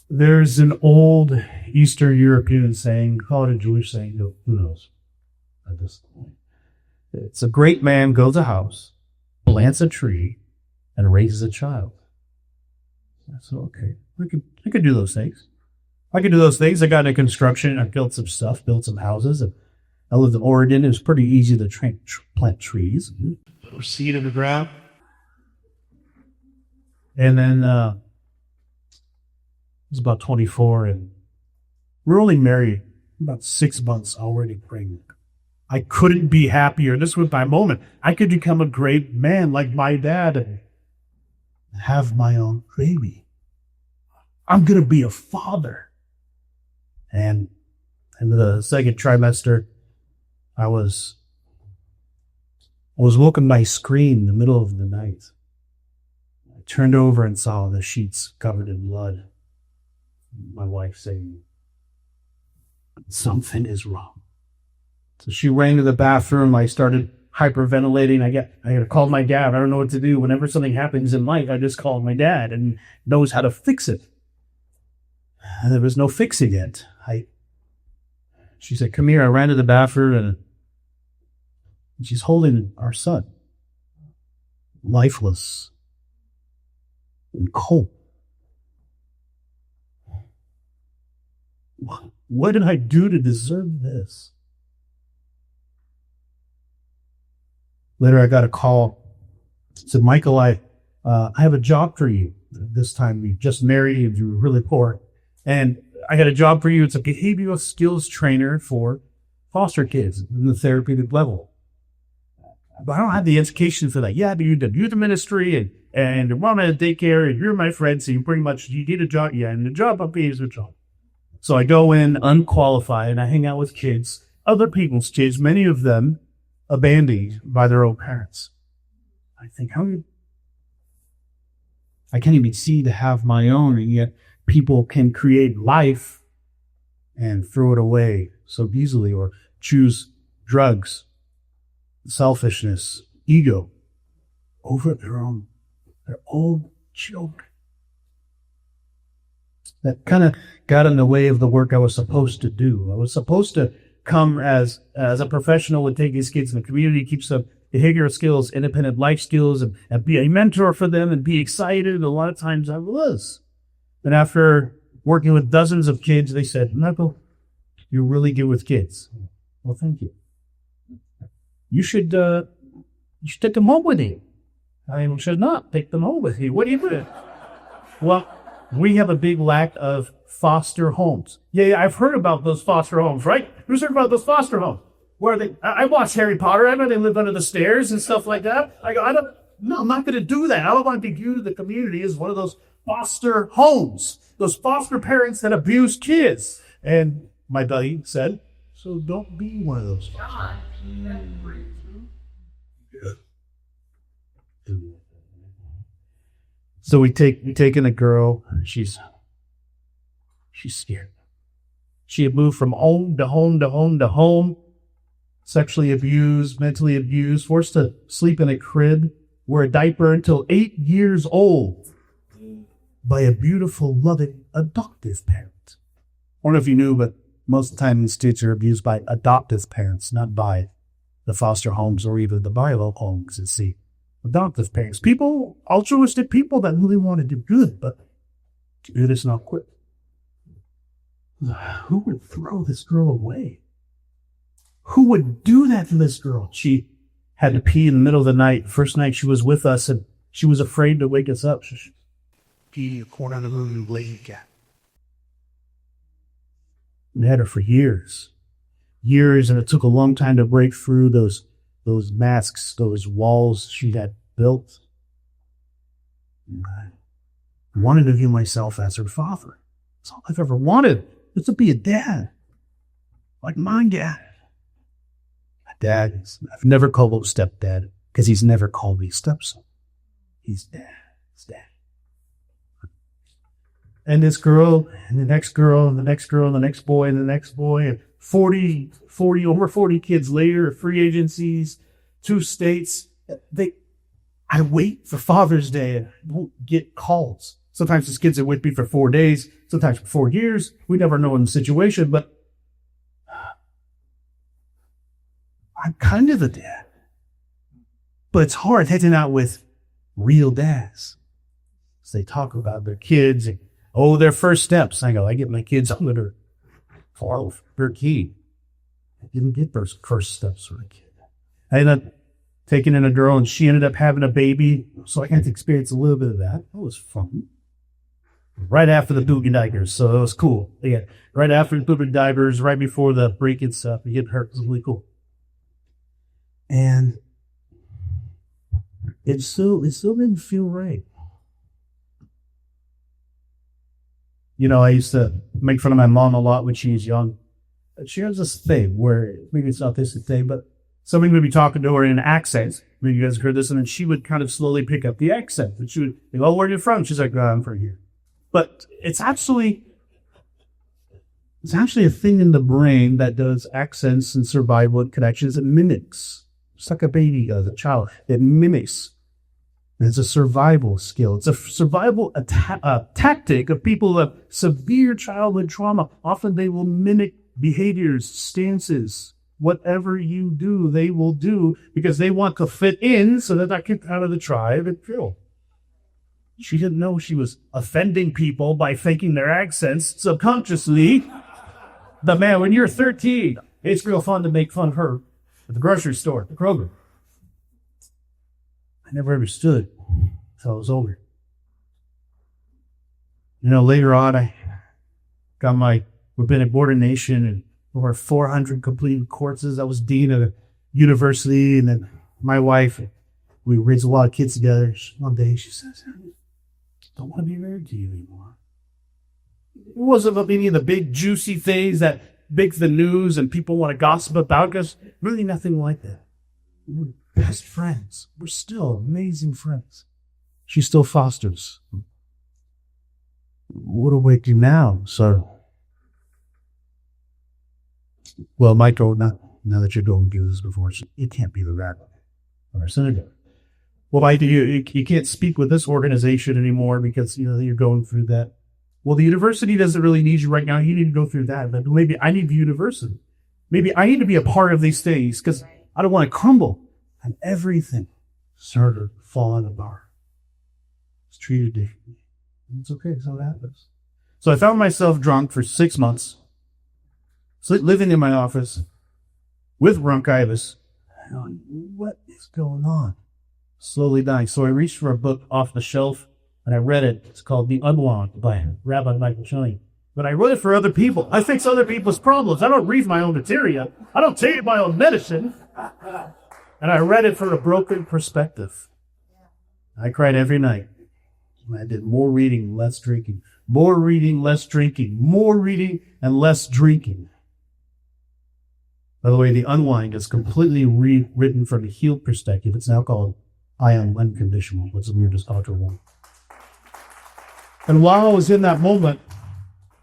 There's an old Eastern European saying, call it a Jewish saying, who knows at this point. It's a great man builds a house, plants a tree, and raises a child. I said, okay, I could do those things. I could do those things. I got into construction. I built some stuff, built some houses. I lived in Oregon. It was pretty easy to plant trees. Little seed in the ground. And then I was about 24, and we were only married about 6 months, already pregnant. I couldn't be happier. This was my moment. I could become a great man like my dad and have my own baby. I'm going to be a father. And in the second trimester, I was woken by a scream in the middle of the night. I turned over and saw the sheets covered in blood. My wife saying, something is wrong. So she ran to the bathroom. I started hyperventilating. I got to call my dad. I don't know what to do. Whenever something happens in life, I just call my dad and knows how to fix it. And there was no fixing it. She said, come here. I ran to the bathroom and she's holding our son, lifeless and cold. What did I do to deserve this? Later, I got a call. It said, Michael, I have a job for you. This time, we just married. You were really poor. And I got a job for you. It's a behavioral skills trainer for foster kids in the therapeutic level. But I don't have the education for that. Yeah, but you did youth ministry and you're mom at a daycare and you're my friend, so you pretty much, you need a job. Yeah, and the job up here is a job. So I go in unqualified and I hang out with kids, other people's kids, many of them abandoned by their own parents. I think, I can't even see to have my own, and yet people can create life and throw it away so easily, or choose drugs, selfishness, ego over their own children. That kind of got in the way of the work I was supposed to do. I was supposed to come as a professional and take these kids in the community, keep some behavioral skills, independent life skills, and be a mentor for them and be excited. A lot of times I was. And after working with dozens of kids, they said, Michael, you're really good with kids. Well, thank you. You should take them home with you. I should not take them home with you. What do you do? Well, we have a big lack of foster homes. Yeah, I've heard about those foster homes, right? Who's heard about those foster homes? Where are they? I watched Harry Potter. I know they live under the stairs and stuff like that. I go, I'm not going to do that. I don't want to be viewed in the community as one of those foster homes, those foster parents that abuse kids. And my buddy said, so don't be one of those foster So we take in a girl. She's scared. She had moved from home to home to home to home, sexually abused, mentally abused, forced to sleep in a crib, wear a diaper until 8 years old by a beautiful, loving, adoptive parent. I don't know if you knew, but most of the time these kids are abused by adoptive parents, not by the foster homes or even the bio homes. It's the adoptive parents. People, altruistic people that really want to do good, but it is not quick. Who would throw this girl away? Who would do that to this girl? She had to pee in the middle of the night. First night she was with us, and she was afraid to wake us up. She pee in a corner of the room and lay again. We had her for years, and it took a long time to break through those masks, those walls she had built. I wanted to view myself as her father. That's all I've ever wanted, is to be a dad, like my dad. My dad, I've never called him stepdad, because he's never called me stepson. He's dad. He's dad. And this girl, and the next girl, and the next girl, and the next boy, and the next boy, and over 40 kids later, free agencies, 2 states. I wait for Father's Day and won't get calls. Sometimes it's kids that with me for 4 days, sometimes for 4 years. We never know in the situation, but I'm kind of a dad. But it's hard hanging out with real dads. So they talk about their kids and, their first steps. I get my kids on that are 12, 13. I didn't get those first steps for a kid. I ended up taking in a girl and she ended up having a baby. So I got to experience a little bit of that. That was fun. Right after the booby divers. So it was cool. Yeah. Right after the booby divers, right before the break-in stuff, you get hurt. It was really cool. And it still didn't feel right. I used to make fun of my mom a lot when she was young. She has this thing where, maybe it's not this thing, but somebody would be talking to her in an accent. Maybe you guys heard this, and then she would kind of slowly pick up the accent. And she would go, where are you from? She's like, I'm from here. But it's actually a thing in the brain that does accents and survival and connections. It mimics. It's like a baby, a child. It mimics. It's a survival skill. It's a survival tactic of people who have severe childhood trauma. Often they will mimic behaviors, stances, whatever you do, they will do because they want to fit in so that they're kicked out of the tribe and kill. She didn't know she was offending people by faking their accents subconsciously. When you're 13, it's real fun to make fun of her at the grocery store, at the Kroger. I never understood until I was older. Later on, I got my rabbinic ordination and over 400 completed courses. I was dean of a university, and then my wife, we raised a lot of kids together. One day she says, I don't want to be married to you anymore. It wasn't about any of the big juicy things that make the news and people want to gossip about, because really nothing like that. We're best friends. We're still amazing friends. She still fosters. What do we do now? So, Michael, now that you're going through this before, it can't be the rabbi or a senator. You can't speak with this organization anymore because you're going through that. The university doesn't really need you right now. You need to go through that. But maybe I need the university. Maybe I need to be a part of these things because I don't want to crumble. And everything started falling apart. It's treated differently. It's okay. It's how it happens. So I found myself drunk for 6 months, living in my office with bronchitis. What is going on? Slowly dying. So I reached for a book off the shelf and I read it. It's called The Unwound by Rabbi Michael Shine. But I wrote it for other people. I fix other people's problems. I don't read my own material. I don't take my own medicine. And I read it from a broken perspective. I cried every night. I did more reading, less drinking. More reading, less drinking. More reading and less drinking. By the way, The Unwind is completely rewritten from a healed perspective. It's now called I Am Unconditional. What's the weirdest author one? And while I was in that moment,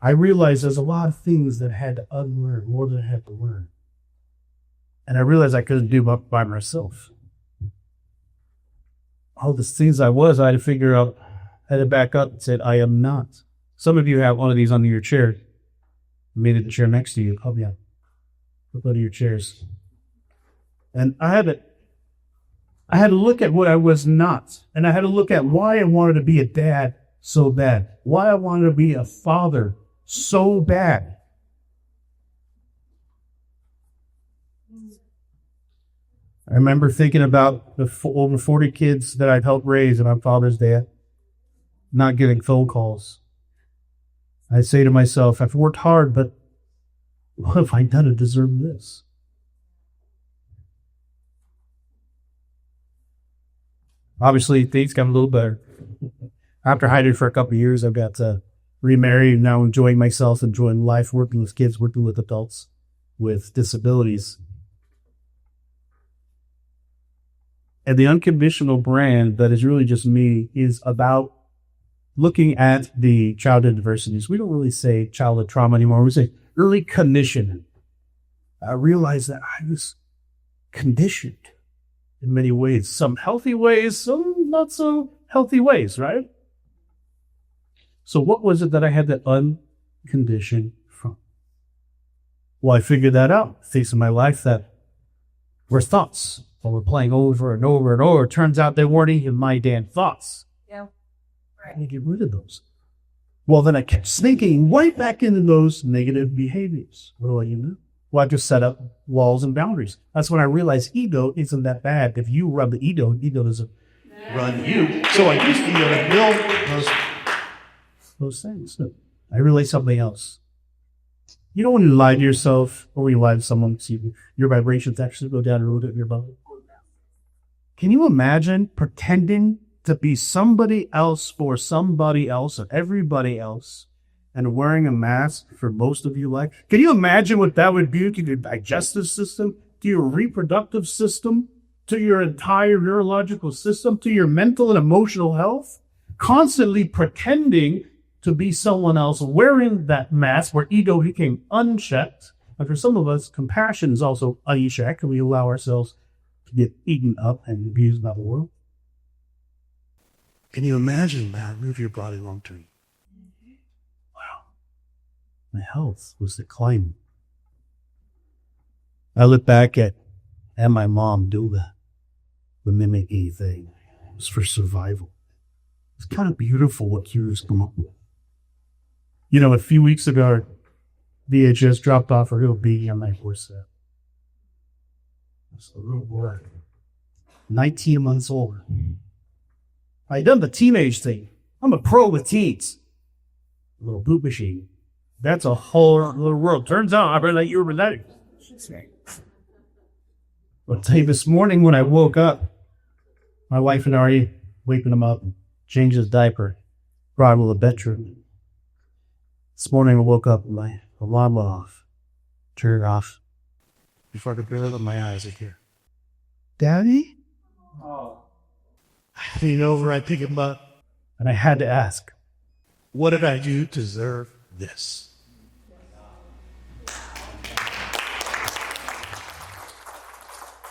I realized there's a lot of things that I had to unlearn, more than I had to learn. And I realized I couldn't do it by myself. All the things I had to figure out, I had to back up and said, I am not. Some of you have one of these under your chair. Made it the chair next to you. Oh, yeah. Go to your chairs. And I had to look at what I was not. And I had to look at why I wanted to be a dad so bad. Why I wanted to be a father so bad. I remember thinking about the over 40 kids that I've helped raise and I'm Father's Day, not getting phone calls. I say to myself, I've worked hard, but what have I done to deserve this? Obviously, things got a little better. After hiding for a couple of years, I've got remarried, now enjoying myself, enjoying life, working with kids, working with adults with disabilities. And the unconditional brand that is really just me is about looking at the childhood adversities. We don't really say childhood trauma anymore. We say early conditioning. I realized that I was conditioned in many ways. Some healthy ways, some not so healthy ways, right? So what was it that I had that unconditioned from? Well, I figured that out, facing my life, that were thoughts that were playing over and over and over. It turns out they weren't even my damn thoughts. Yeah. I had to get rid of those. Well, then I kept sneaking right back into those negative behaviors. What do I do? Well, I just set up walls and boundaries. That's when I realized ego isn't that bad. If you run the ego doesn't run you. So I used ego to build those things. So I realized something else. You know when you lie to yourself or when you lie to someone, your vibrations actually go down a little bit in your body? Can you imagine pretending to be somebody else for somebody else or everybody else and wearing a mask for most of your life? Can you imagine what that would do to your digestive system, to your reproductive system, to your entire neurological system, to your mental and emotional health? Constantly pretending to be someone else, wearing that mask where ego became unchecked. And for some of us, compassion is also unchecked, and we allow ourselves to get eaten up and abused by the world. Can you imagine that? Move your body long term. Wow. My health was declining. I look back at my mom do the mimicking thing. It was for survival. It's kind of beautiful what cures come up with. You know, a few weeks ago, VHS dropped off a little baby on my doorstep. It's a little boy, 19 months old. I done the teenage thing. I'm a pro with teens. A little boot machine. That's a whole little world. Turns out I better let you over that. I'll tell you, this morning when I woke up, my wife and I waking him up, changed his diaper, brought him to the bedroom. This morning I woke up and my alarm went off. Turned it off. Before I could barely open my eyes, I hear, "Daddy?" Oh. I lean over, I pick him up, and I had to ask, what did I do to deserve this?